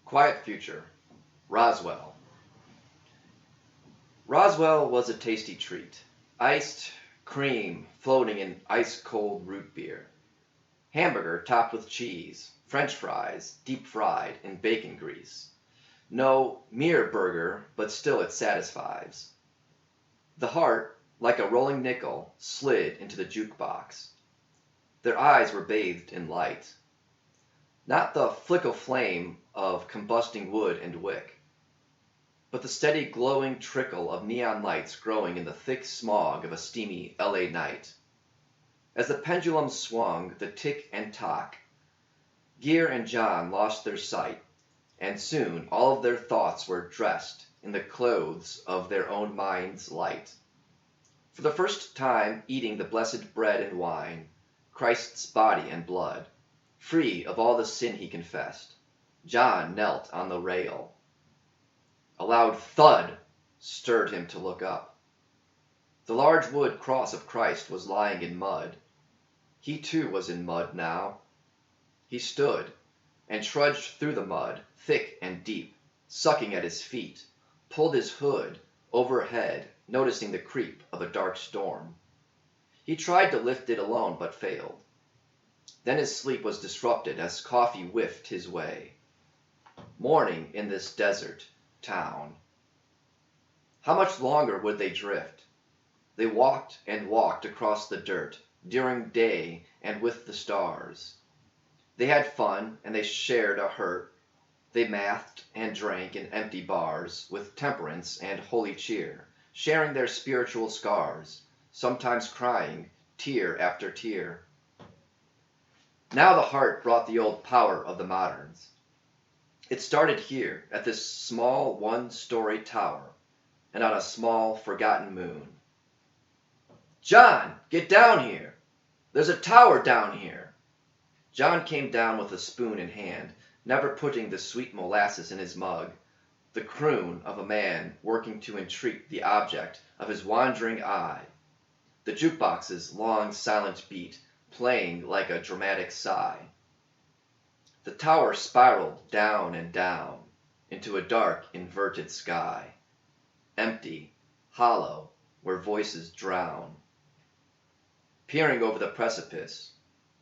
Quiet future. Roswell. Roswell was a tasty treat. Iced cream floating in ice-cold root beer. Hamburger topped with cheese. French fries, deep fried in bacon grease. No mere burger, but still it satisfies. The heart, like a rolling nickel, slid into the jukebox. Their eyes were bathed in light. Not the flickle flame of combusting wood and wick, but the steady glowing trickle of neon lights growing in the thick smog of a steamy LA night. As the pendulum swung the tick and tock, Gear and John lost their sight, and soon all of their thoughts were dressed in the clothes of their own mind's light. For the first time eating the blessed bread and wine, Christ's body and blood, free of all the sin he confessed, John knelt on the rail. A loud thud stirred him to look up. The large wood cross of Christ was lying in mud. He too was in mud now. He stood and trudged through the mud, thick and deep, sucking at his feet, pulled his hood overhead, noticing the creep of a dark storm. He tried to lift it alone, but failed. Then his sleep was disrupted as coffee whiffed his way. Morning in this desert town. How much longer would they drift? They walked and walked across the dirt, during day and with the stars. They had fun and they shared a hurt. They mathed and drank in empty bars, with temperance and holy cheer, sharing their spiritual scars, sometimes crying, tear after tear. Now the heart brought the old power of the moderns. It started here, at this small one-story tower, and on a small, forgotten moon. "John, get down here! There's a tower down here!" John came down with a spoon in hand, never putting the sweet molasses in his mug, the croon of a man working to entreat the object of his wandering eye, the jukebox's long silent beat playing like a dramatic sigh. The tower spiraled down and down into a dark, inverted sky, empty, hollow, where voices drown. Peering over the precipice,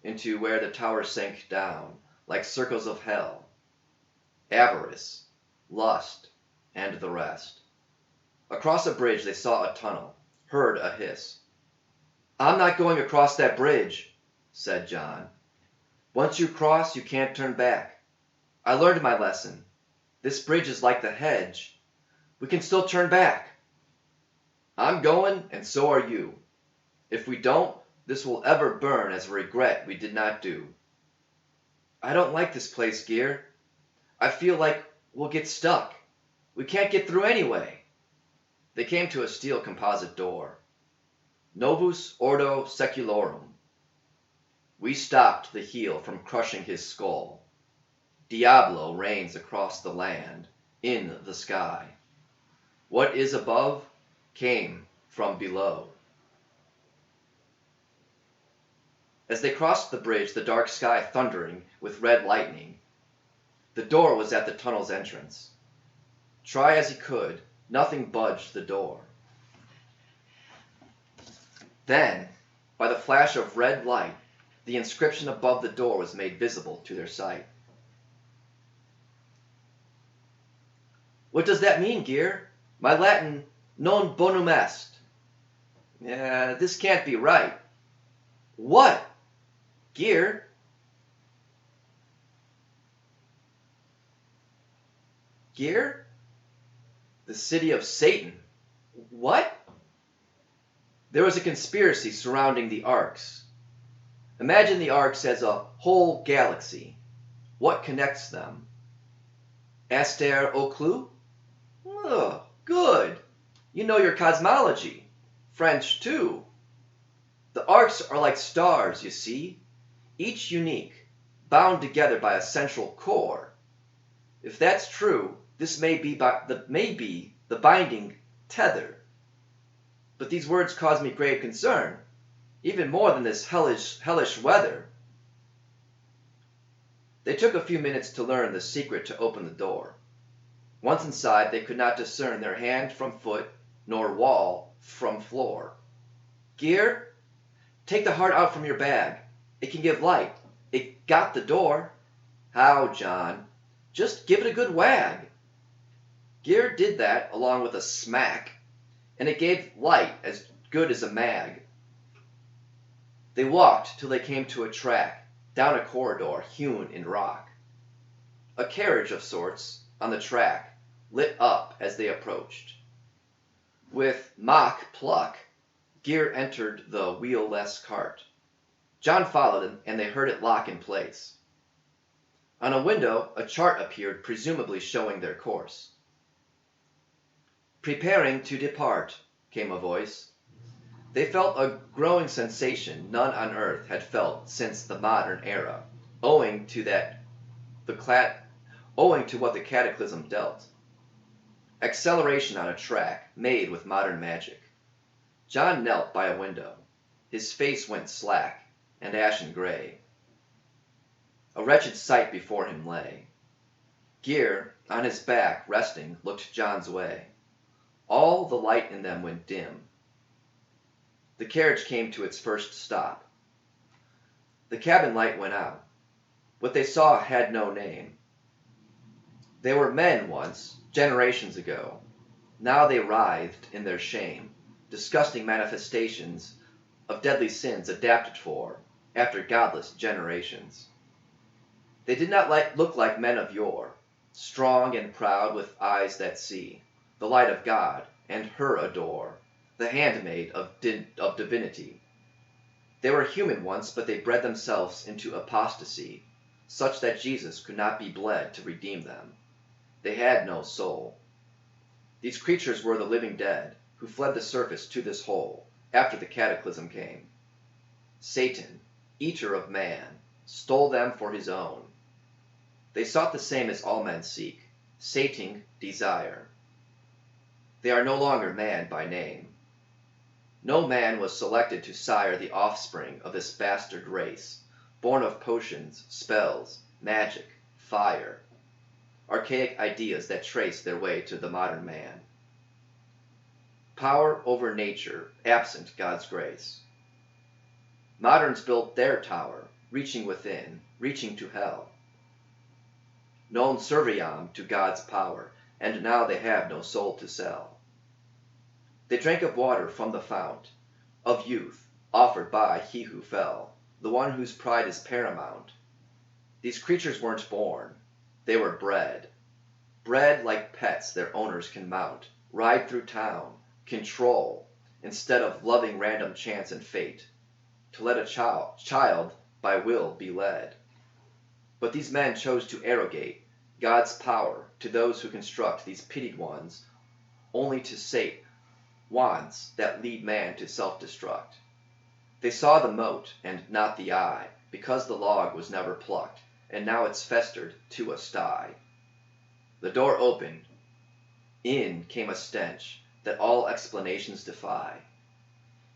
into where the tower sank down, like circles of hell, avarice, lust, and the rest. Across a bridge they saw a tunnel, heard a hiss. "I'm not going across that bridge," said John. "Once you cross, you can't turn back. I learned my lesson. This bridge is like the hedge. We can still turn back." "I'm going, and so are you. If we don't, this will ever burn as a regret we did not do." "I don't like this place, Gear. I feel like we'll get stuck. We can't get through anyway." They came to a steel composite door. "Novus Ordo Seculorum." We stopped the heel from crushing his skull. Diablo reigns across the land, in the sky. What is above came from below. As they crossed the bridge, the dark sky thundering with red lightning, the door was at the tunnel's entrance. Try as he could, nothing budged the door. Then, by the flash of red light, the inscription above the door was made visible to their sight. "What does that mean, Gear? My Latin non bonum est." This can't be right." "What?" "Gear." "Gear?" "The city of Satan." "What?" "There was a conspiracy surrounding the arcs. Imagine the arcs as a whole galaxy. What connects them?" "Aster au clou?" "Oh, good. You know your cosmology. French, too. The arcs are like stars, you see, each unique, bound together by a central core. If that's true, this may be the binding tether. But these words cause me grave concern, even more than this hellish weather." They took a few minutes to learn the secret to open the door. Once inside, they could not discern their hand from foot, nor wall from floor. Gear, take the heart out from your bag. It can give light. It got the door. How, John? Just give it a good wag. Gear did that along with a smack, and it gave light as good as a mag. They walked till they came to a track, down a corridor hewn in rock. A carriage of sorts, on the track, lit up as they approached. With mock pluck, Gear entered the wheel-less cart. John followed him, and they heard it lock in place. On a window, a chart appeared, presumably showing their course. "Preparing to depart," came a voice. They felt a growing sensation none on earth had felt since the modern era, owing to what the cataclysm dealt. Acceleration on a track, made with modern magic. John knelt by a window. His face went slack and ashen gray. A wretched sight before him lay. Gear, on his back, resting, looked John's way. All the light in them went dim. The carriage came to its first stop. The cabin light went out. What they saw had no name. They were men once, generations ago. Now they writhed in their shame, disgusting manifestations of deadly sins adapted for, after godless generations. They did not look like men of yore, strong and proud with eyes that see the light of God and her adore, the handmaid of divinity. They were human once, but they bred themselves into apostasy, such that Jesus could not be bled to redeem them. They had no soul. These creatures were the living dead, who fled the surface to this hole, after the cataclysm came. Satan, eater of man, stole them for his own. They sought the same as all men seek, sating desire. They are no longer man by name. No man was selected to sire the offspring of this bastard race, born of potions, spells, magic, fire, archaic ideas that trace their way to the modern man. Power over nature, absent God's grace. Moderns built their tower, reaching within, reaching to hell. Non serviam to God's power, and now they have no soul to sell. They drank of water from the fount of youth, offered by he who fell, the one whose pride is paramount. These creatures weren't born, they were bred. Bred like pets their owners can mount, ride through town, control, instead of loving random chance and fate, to let a child by will be led. But these men chose to arrogate God's power to those who construct these pitied ones, only to sate wants that lead man to self-destruct. They saw the mote and not the eye, because the log was never plucked, and now it's festered to a sty. The door opened. In came a stench that all explanations defy.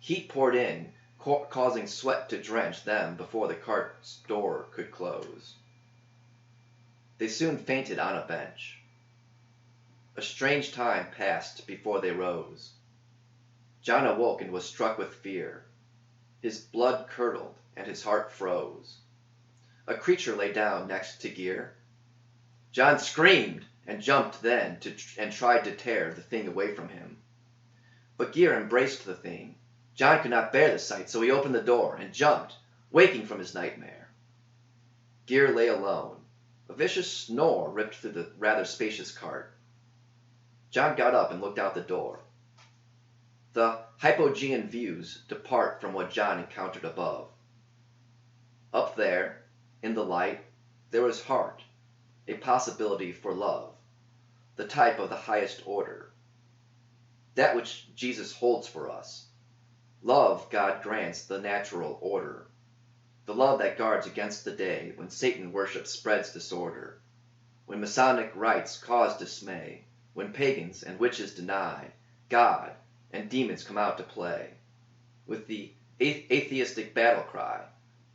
Heat poured in, causing sweat to drench them before the cart's door could close. They soon fainted on a bench. A strange time passed before they rose. John awoke and was struck with fear. His blood curdled and his heart froze. A creature lay down next to Gear. John screamed and jumped then and tried to tear the thing away from him. But Gear embraced the thing. John could not bear the sight, so he opened the door and jumped, waking from his nightmare. Gear lay alone. A vicious snore ripped through the rather spacious cart. John got up and looked out the door. The hypogean views depart from what John encountered above. Up there, in the light, there was heart, a possibility for love, the type of the highest order. That which Jesus holds for us. Love God grants the natural order. The love that guards against the day when Satan worship spreads disorder, when Masonic rites cause dismay, when pagans and witches deny God and demons come out to play, with the atheistic battle cry,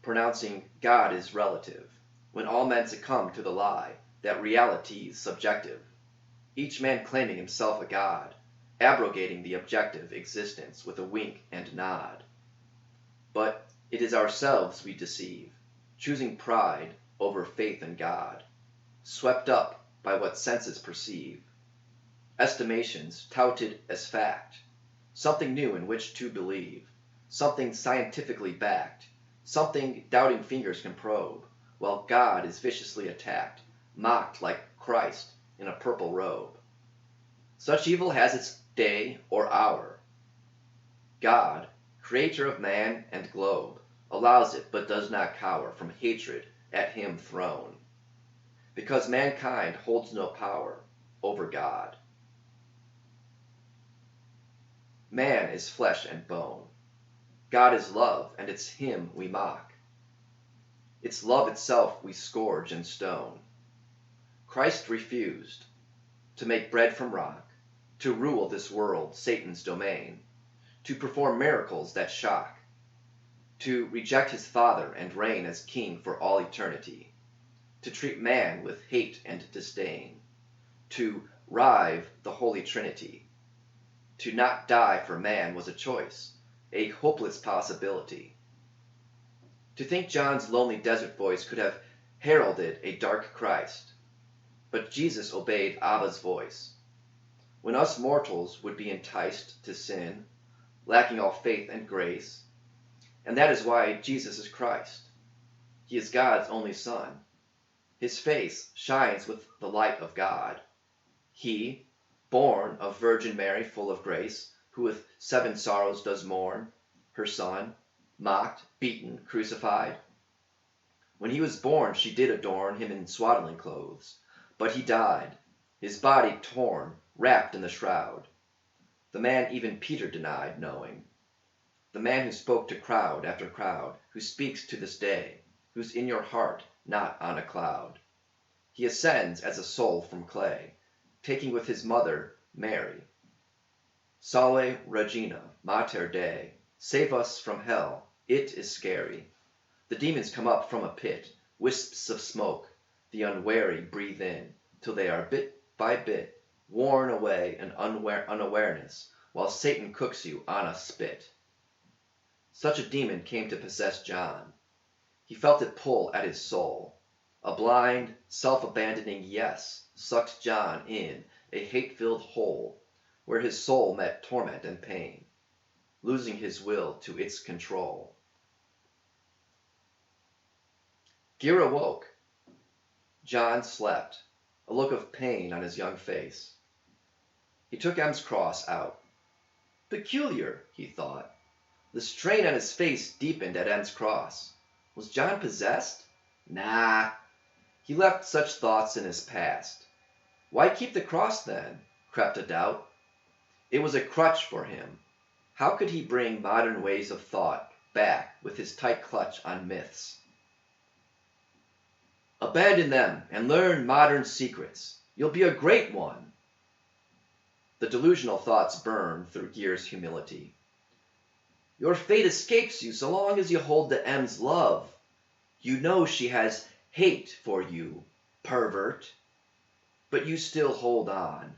pronouncing God is relative, when all men succumb to the lie that reality's subjective, each man claiming himself a god, abrogating the objective existence with a wink and nod. But it is ourselves we deceive, choosing pride over faith in God, swept up by what senses perceive, estimations touted as fact, something new in which to believe, something scientifically backed, something doubting fingers can probe, while God is viciously attacked, mocked like Christ in a purple robe. Such evil has its day or hour. God, creator of man and globe, allows it but does not cower from hatred at him thrown, because mankind holds no power over God. Man is flesh and bone. God is love, and it's him we mock. It's love itself we scourge and stone. Christ refused to make bread from rock, to rule this world, Satan's domain, to perform miracles that shock, to reject his Father and reign as King for all eternity, to treat man with hate and disdain, to rive the Holy Trinity. To not die for man was a choice, a hopeless possibility. To think John's lonely desert voice could have heralded a dark Christ, but Jesus obeyed Abba's voice. When us mortals would be enticed to sin, lacking all faith and grace, and that is why Jesus is Christ. He is God's only Son. His face shines with the light of God. He, born of Virgin Mary full of grace, who with 7 sorrows does mourn, her Son, mocked, beaten, crucified. When he was born she did adorn him in swaddling clothes, but he died, his body torn, wrapped in the shroud. The man even Peter denied knowing. The man who spoke to crowd after crowd, who speaks to this day, who's in your heart, not on a cloud. He ascends as a soul from clay, taking with his mother, Mary. Salve Regina, Mater Dei, save us from hell, it is scary. The demons come up from a pit, wisps of smoke, the unwary breathe in, till they are bit by bit worn away in unawareness, while Satan cooks you on a spit. Such a demon came to possess John. He felt it pull at his soul. A blind, self-abandoning yes sucked John in a hate-filled hole, where his soul met torment and pain, losing his will to its control. Gear awoke. John slept, a look of pain on his young face. He took M's cross out. Peculiar, he thought. The strain on his face deepened at M's cross. Was John possessed? Nah. He left such thoughts in his past. Why keep the cross then? Crept a doubt. It was a crutch for him. How could he bring modern ways of thought back with his tight clutch on myths? Abandon them and learn modern secrets. You'll be a great one. The delusional thoughts burn through Gear's humility. Your fate escapes you so long as you hold to M's love. You know she has hate for you, pervert. But you still hold on.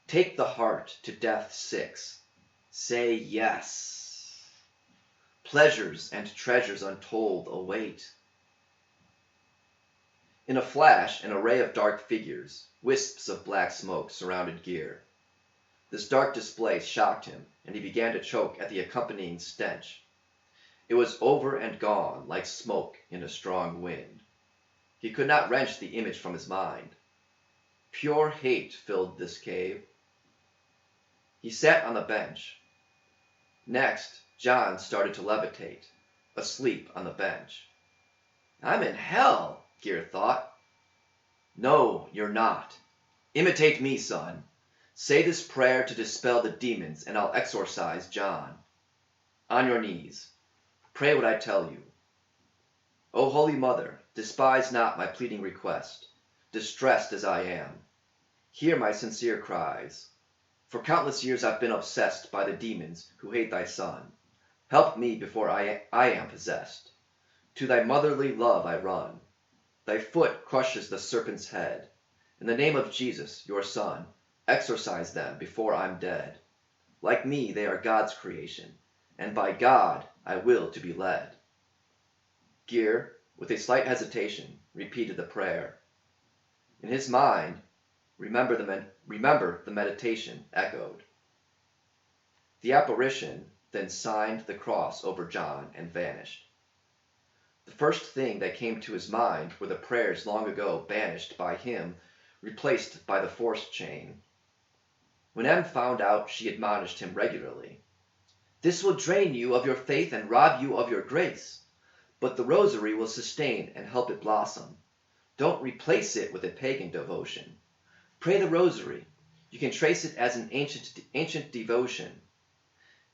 Take the heart to death 6. Say yes. Pleasures and treasures untold await. In a flash, an array of dark figures, wisps of black smoke, surrounded Gear. This dark display shocked him, and he began to choke at the accompanying stench. It was over and gone like smoke in a strong wind. He could not wrench the image from his mind. Pure hate filled this cave. He sat on the bench. Next, John started to levitate, asleep on the bench. I'm in hell, Gear thought. No, you're not. Imitate me, son. Say this prayer to dispel the demons, and I'll exorcise John. On your knees. Pray what I tell you. O Holy Mother, despise not my pleading request, distressed as I am. Hear my sincere cries. For countless years I've been obsessed by the demons who hate thy Son. Help me before I am possessed. To thy motherly love I run. Thy foot crushes the serpent's head. In the name of Jesus, your Son, exorcise them before I'm dead. Like me, they are God's creation, and by God I will to be led. Gear, with a slight hesitation, repeated the prayer. In his mind, remember the meditation echoed. The apparition then signed the cross over John and vanished. The first thing that came to his mind were the prayers long ago banished by him, replaced by the force chain. When Em found out, she admonished him regularly. This will drain you of your faith and rob you of your grace, but the rosary will sustain and help it blossom. Don't replace it with a pagan devotion. Pray the rosary. You can trace it as an ancient devotion.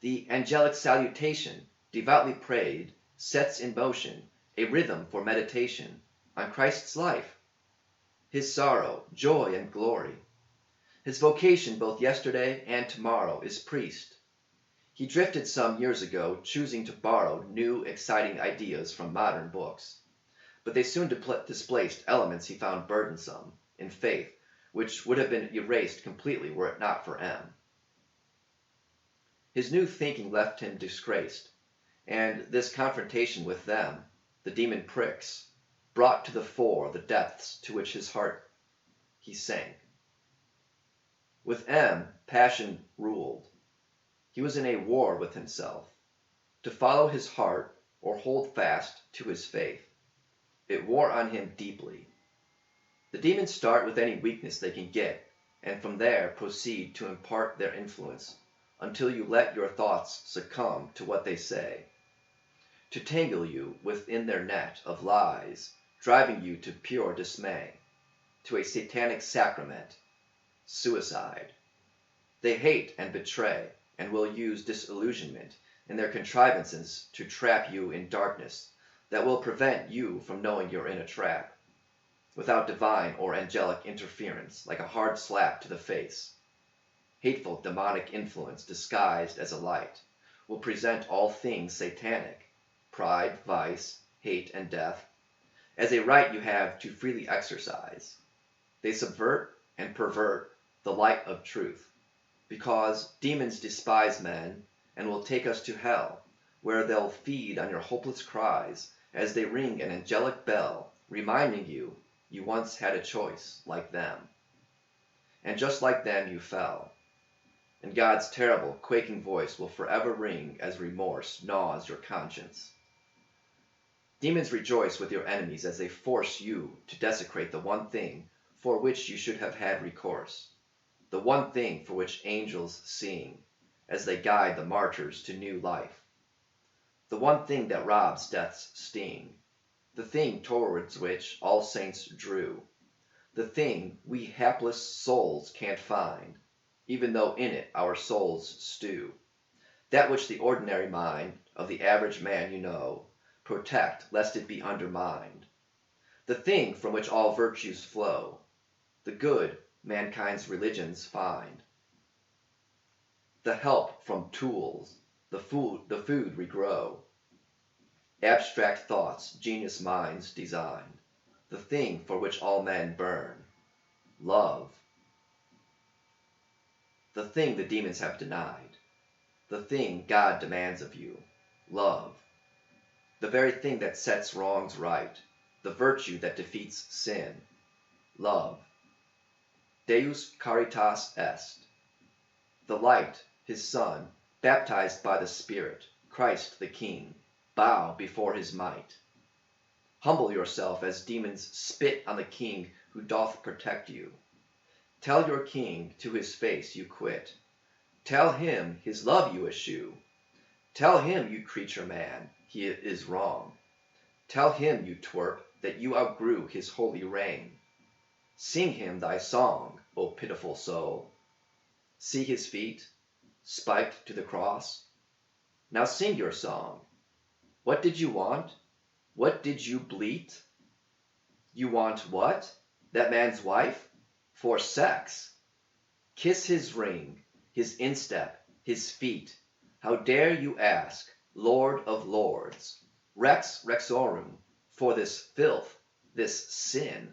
The angelic salutation, devoutly prayed, sets in motion a rhythm for meditation on Christ's life, his sorrow, joy, and glory. His vocation both yesterday and tomorrow is priest. He drifted some years ago, choosing to borrow new, exciting ideas from modern books. But they soon displaced elements he found burdensome in faith, which would have been erased completely were it not for Em. His new thinking left him disgraced, and this confrontation with them, the demon pricks, brought to the fore the depths to which his heart he sank. With Em, passion ruled. He was in a war with himself, to follow his heart or hold fast to his faith. It wore on him deeply. The demons start with any weakness they can get, and from there proceed to impart their influence until you let your thoughts succumb to what they say, to tangle you within their net of lies, driving you to pure dismay, to a satanic sacrament, suicide. They hate and betray, and will use disillusionment in their contrivances to trap you in darkness that will prevent you from knowing you're in a trap, without divine or angelic interference, like a hard slap to the face. Hateful demonic influence disguised as a light will present all things satanic, pride, vice, hate, and death, as a right you have to freely exercise. They subvert and pervert the light of truth, because demons despise men and will take us to hell, where they'll feed on your hopeless cries as they ring an angelic bell, reminding you you once had a choice like them. And just like them you fell. And God's terrible, quaking voice will forever ring as remorse gnaws your conscience. Demons rejoice with your enemies as they force you to desecrate the one thing for which you should have had recourse, the one thing for which angels sing as they guide the martyrs to new life, the one thing that robs death's sting, the thing towards which all saints drew, the thing we hapless souls can't find, even though in it our souls stew, that which the ordinary mind of the average man you know protect lest it be undermined, the thing from which all virtues flow, the good mankind's religions find, the help from tools, the food we grow, abstract thoughts genius minds designed, the thing for which all men burn, love, the thing the demons have denied, the thing God demands of you, love, the very thing that sets wrongs right, the virtue that defeats sin, love. Deus caritas est. The light, his Son, baptized by the Spirit, Christ the King, bow before his might. Humble yourself as demons spit on the King who doth protect you. Tell your King to his face you quit. Tell him his love you eschew. Tell him, you creature man, he is wrong. Tell him, you twerp, that you outgrew his holy reign. Sing him thy song, O pitiful soul. See his feet, spiked to the cross. Now sing your song. What did you want? What did you bleat? You want what? That man's wife? For sex. Kiss his ring, his instep, his feet. How dare you ask, Lord of lords, Rex Rexorum, for this filth, this sin.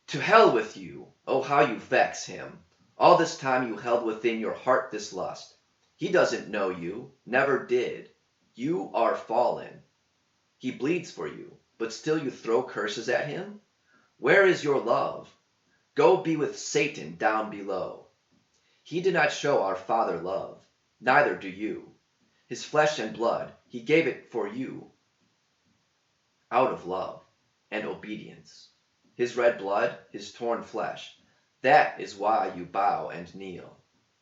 To hell with you! Oh, how you vex him! All this time you held within your heart this lust. He doesn't know you, never did. You are fallen. He bleeds for you, but still you throw curses at him? Where is your love? Go be with Satan down below. He did not show our Father love, neither do you. His flesh and blood, he gave it for you out of love and obedience. His red blood, his torn flesh, that is why you bow and kneel.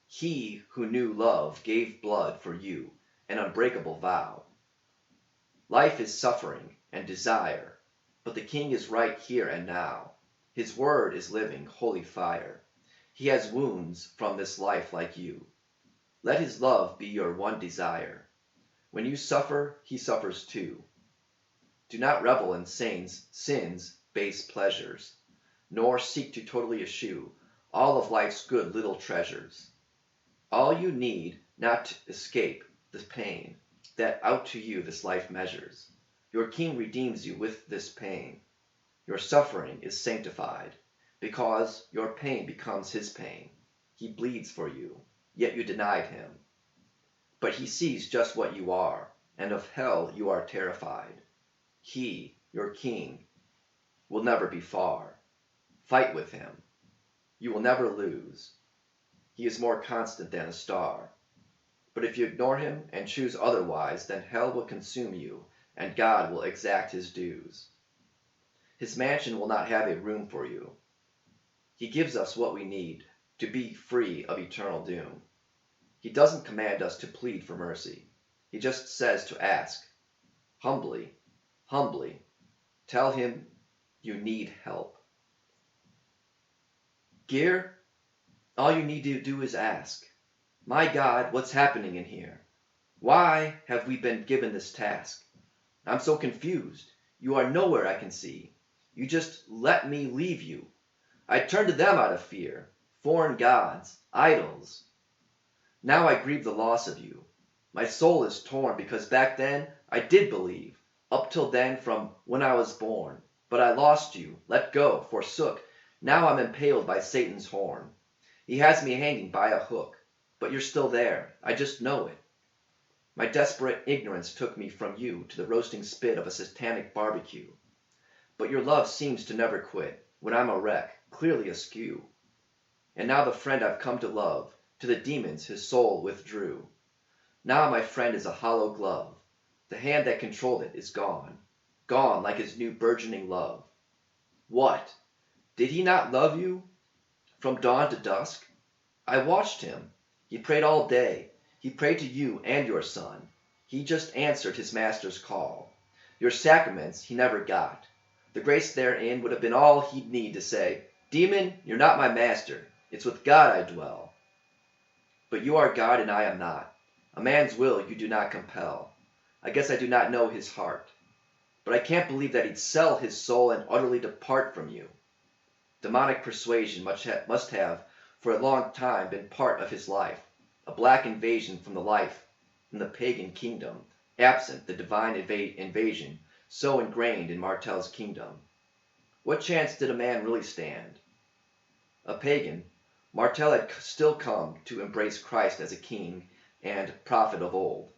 He who knew love gave blood for you, an unbreakable vow. Life is suffering and desire, but the King is right here and now. His word is living, holy fire. He has wounds from this life like you. Let his love be your one desire. When you suffer, he suffers too. Do not revel in sin's base pleasures, nor seek to totally eschew all of life's good little treasures. All you need not to escape the pain that out to you this life measures. Your King redeems you with this pain. Your suffering is sanctified, because your pain becomes his pain. He bleeds for you, yet you denied him. But he sees just what you are, and of hell you are terrified. He, your King, will never be far. Fight with him. You will never lose. He is more constant than a star. But if you ignore him and choose otherwise, then hell will consume you, and God will exact his dues. His mansion will not have a room for you. He gives us what we need to be free of eternal doom. He doesn't command us to plead for mercy. He just says to ask. Humbly, humbly, tell him you need help. Gear, all you need to do is ask. My God, what's happening in here? Why have we been given this task? I'm so confused. You are nowhere I can see. You just let me leave you. I turned to them out of fear. Foreign gods, idols. Now I grieve the loss of you. My soul is torn because back then I did believe. Up till then from when I was born. But I lost you, let go, forsook. Now I'm impaled by Satan's horn. He has me hanging by a hook. But you're still there. I just know it. My desperate ignorance took me from you to the roasting spit of a satanic barbecue. But your love seems to never quit, when I'm a wreck, clearly askew. And now the friend I've come to love, to the demons his soul withdrew. Now my friend is a hollow glove. The hand that controlled it is gone, gone like his new burgeoning love. What? Did he not love you? From dawn to dusk? I watched him. He prayed all day. He prayed to you and your son. He just answered his master's call. Your sacraments he never got. The grace therein would have been all he'd need to say, Demon, you're not my master. It's with God I dwell. But you are God and I am not. A man's will you do not compel. I guess I do not know his heart. But I can't believe that he'd sell his soul and utterly depart from you. Demonic persuasion must have for a long time been part of his life, a black invasion from the life in the pagan kingdom, absent the divine invasion so ingrained in Martel's kingdom. What chance did a man really stand? A pagan, Martel had still come to embrace Christ as a king and prophet of old.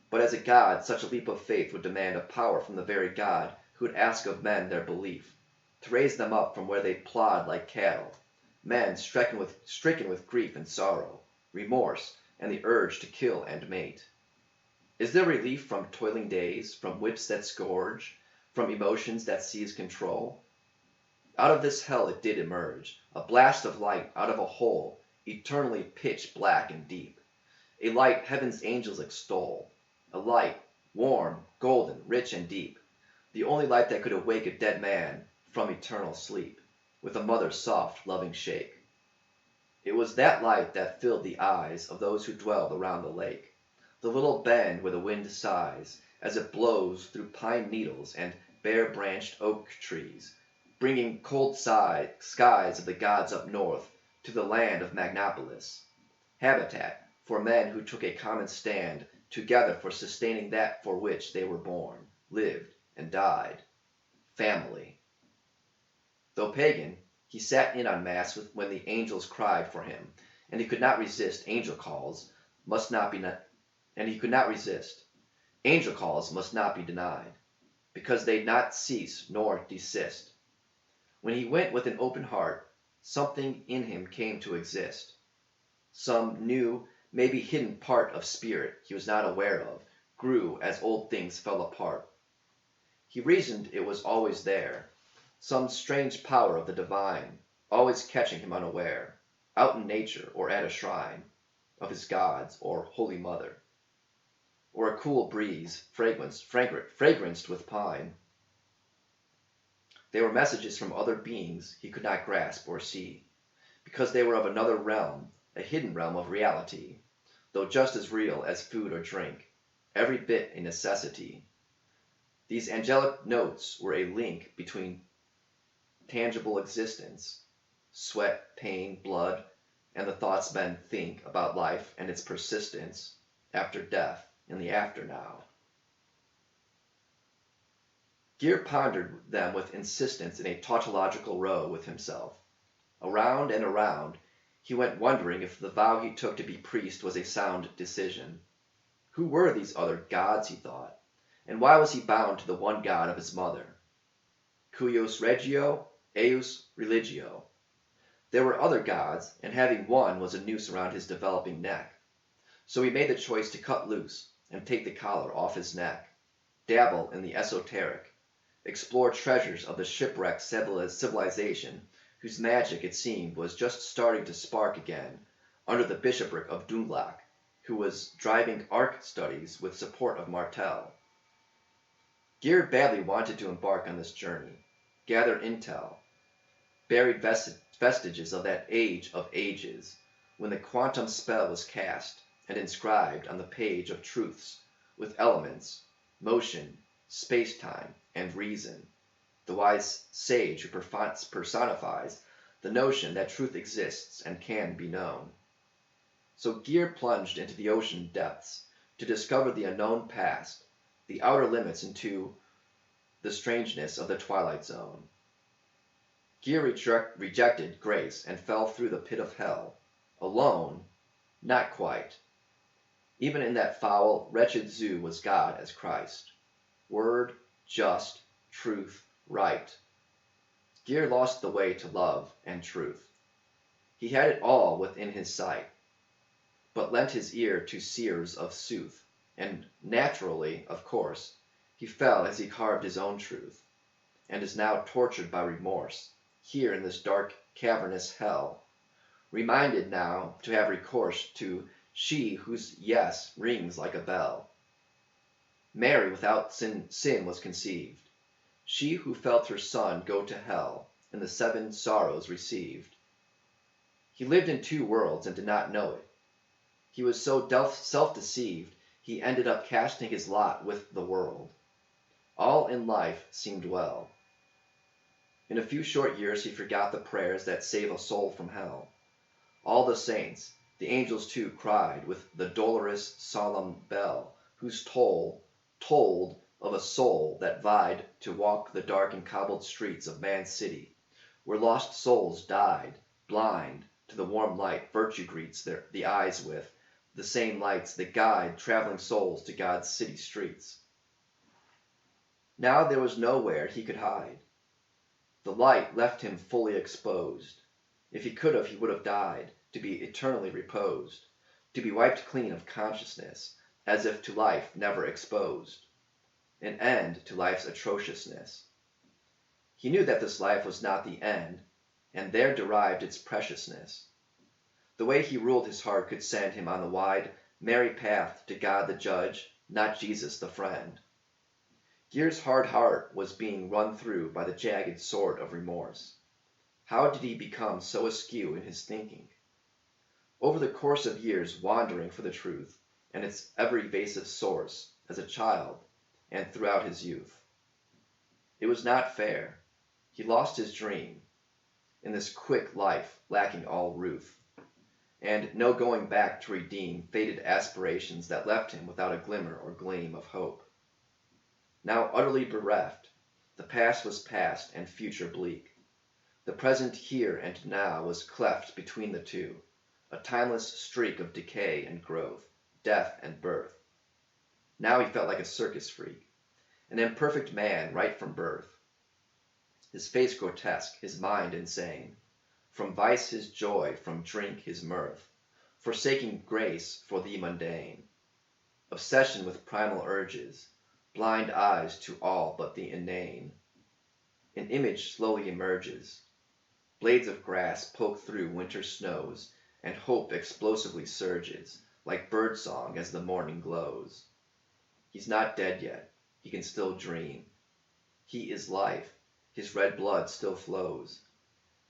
But as a god, such a leap of faith would demand a power from the very God who would ask of men their belief, to raise them up from where they plod like cattle, men stricken with grief and sorrow, remorse, and the urge to kill and mate. Is there relief from toiling days, from whips that scourge, from emotions that seize control? Out of this hell it did emerge, a blast of light out of a hole eternally pitch black and deep, a light heaven's angels extol, a light, warm, golden, rich and deep, the only light that could awake a dead man from eternal sleep, with a mother's soft, loving shake. It was that light that filled the eyes of those who dwelled around the lake, the little bend where the wind sighs as it blows through pine needles and bare-branched oak trees, bringing cold skies of the gods up north to the land of Magnopolis, habitat for men who took a common stand together for sustaining that for which they were born, lived, and died. family. Though pagan, he sat in on Mass when the angels cried for him, and he could not resist angel calls, must not be and he could not resist. Angel calls must not be denied, because they not cease nor desist. When he went with an open heart, something in him came to exist. Some new, maybe hidden part of spirit he was not aware of, grew as old things fell apart. He reasoned it was always there, some strange power of the divine, always catching him unaware, out in nature or at a shrine of his gods or Holy Mother, or a cool breeze fragranced with pine. They were messages from other beings he could not grasp or see, because they were of another realm, a hidden realm of reality, though just as real as food or drink, every bit a necessity. These angelic notes were a link between tangible existence, sweat, pain, blood, and the thoughts men think about life and its persistence after death in the after now. Gear pondered them with insistence in a tautological row with himself. Around and around, he went wondering if the vow he took to be priest was a sound decision. Who were these other gods, he thought, and why was he bound to the one God of his mother? Cuius regio, eius religio. There were other gods, and having one was a noose around his developing neck. So he made the choice to cut loose and take the collar off his neck, dabble in the esoteric, explore treasures of the shipwrecked civilization whose magic, it seemed, was just starting to spark again under the bishopric of Dunlach, who was driving arc studies with support of Martel. Gear badly wanted to embark on this journey, gather intel, buried vestiges of that age of ages, when the quantum spell was cast and inscribed on the page of truths with elements, motion, space-time, and reason, the wise sage who personifies the notion that truth exists and can be known. So Gear plunged into the ocean depths to discover the unknown past, the outer limits into the strangeness of the twilight zone. Gear rejected grace and fell through the pit of hell, alone, not quite. Even in that foul, wretched zoo was God as Christ. Word, just, truth, right. Gear lost the way to love and truth. He had it all within his sight, but lent his ear to seers of sooth, and naturally, of course, he fell as he carved his own truth, and is now tortured by remorse, here in this dark, cavernous hell, reminded now to have recourse to she whose yes rings like a bell. Mary without sin was conceived, she who felt her son go to hell, and the 7 sorrows received. He lived in 2 worlds and did not know it. He was so self-deceived, he ended up casting his lot with the world. All in life seemed well. In a few short years he forgot the prayers that save a soul from hell. All the saints, the angels too, cried with the dolorous, solemn bell, whose toll told of a soul that vied to walk the dark and cobbled streets of man's city, where lost souls died, blind to the warm light virtue greets the eyes with, the same lights that guide traveling souls to God's city streets. Now there was nowhere he could hide. The light left him fully exposed. If he could have, he would have died, to be eternally reposed, to be wiped clean of consciousness, as if to life never exposed, an end to life's atrociousness. He knew that this life was not the end, and there derived its preciousness. The way he ruled his heart could send him on the wide, merry path to God the Judge, not Jesus the Friend. Gear's hard heart was being run through by the jagged sword of remorse. How did he become so askew in his thinking? Over the course of years wandering for the truth and its ever-evasive source as a child and throughout his youth. It was not fair. He lost his dream in this quick life lacking all ruth, and no going back to redeem faded aspirations that left him without a glimmer or gleam of hope. Now utterly bereft, The past was past and future bleak. The present here and now was cleft between the two, a timeless streak of decay and growth, death and birth. Now he felt like a circus freak, an imperfect man right from birth. His face grotesque, his mind insane, from vice his joy, from drink his mirth, forsaking grace for the mundane. Obsession with primal urges, blind eyes to all but the inane. An image slowly emerges. Blades of grass poke through winter snows, and hope explosively surges, like birdsong as the morning glows. He's not dead yet. He can still dream. He is life. His red blood still flows.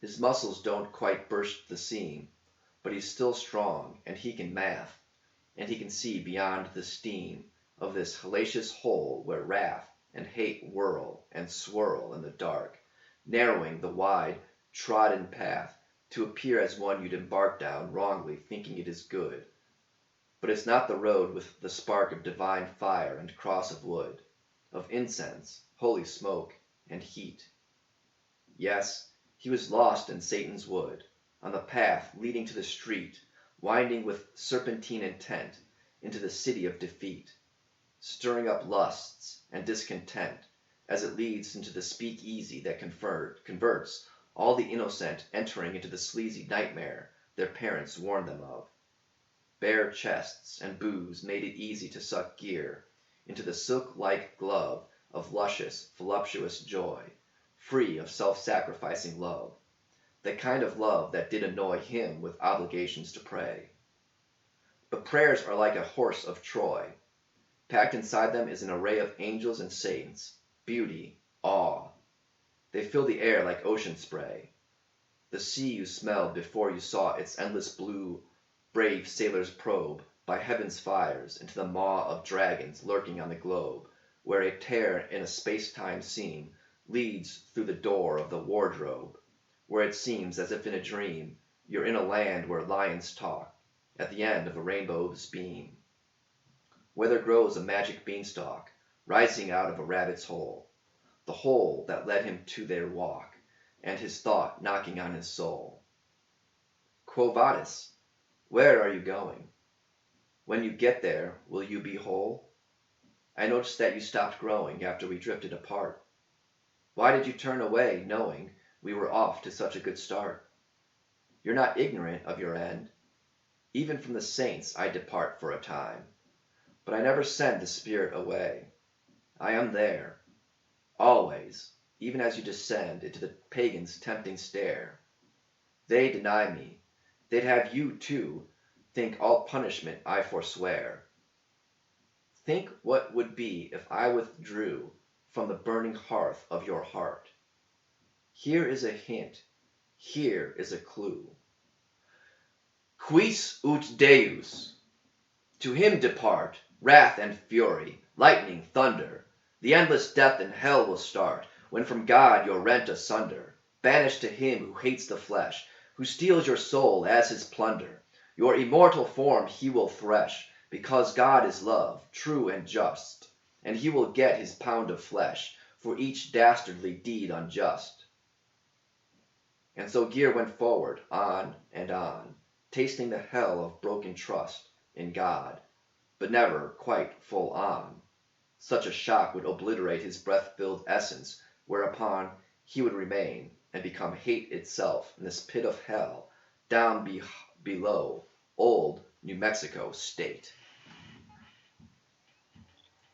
His muscles don't quite burst the seam, but he's still strong, and he can math, and he can see beyond the steam of this hellacious hole where wrath and hate whirl and swirl in the dark, narrowing the wide, trodden path to appear as one you'd embark down wrongly thinking it is good. But it's not the road with the spark of divine fire and cross of wood, of incense, holy smoke, and heat. Yes, he was lost in Satan's wood, on the path leading to the street, winding with serpentine intent into the city of defeat, stirring up lusts and discontent as it leads into the speakeasy that converts all the innocent entering into the sleazy nightmare their parents warned them of. Bare chests and booze made it easy to suck gear into the silk-like glove of luscious, voluptuous joy, free of self-sacrificing love, the kind of love that did annoy him with obligations to pray. But prayers are like a horse of Troy. Packed inside them is an array of angels and saints, beauty, awe. They fill the air like ocean spray. The sea you smelled before you saw its endless blue, brave sailors probe by heaven's fires into the maw of dragons lurking on the globe, where a tear in a space-time seam leads through the door of the wardrobe, where it seems as if in a dream you're in a land where lions talk, at the end of a rainbow's beam, where there grows a magic beanstalk rising out of a rabbit's hole, the hole that led him to their walk, and his thought knocking on his soul. Quo vadis? Where are you going? When you get there, will you be whole? I noticed that you stopped growing after we drifted apart. Why did you turn away knowing we were off to such a good start? You're not ignorant of your end. Even from the saints I depart for a time, but I never send the spirit away. I am there, always, even as you descend into the pagan's tempting stare. They deny me. They'd have you, too, think all punishment I forswear. Think what would be if I withdrew from the burning hearth of your heart. Here is a hint. Here is a clue. Quis ut Deus? To him depart wrath and fury, lightning, thunder. The endless death in hell will start when from God you're rent asunder, banished to him who hates the flesh, who steals your soul as his plunder. Your immortal form he will thresh, because God is love, true and just, and he will get his pound of flesh for each dastardly deed unjust. And so Gear went forward, on and on, tasting the hell of broken trust in God, but never quite full on. Such a shock would obliterate his breath-filled essence, whereupon he would remain and become hate itself in this pit of hell down below old New Mexico State.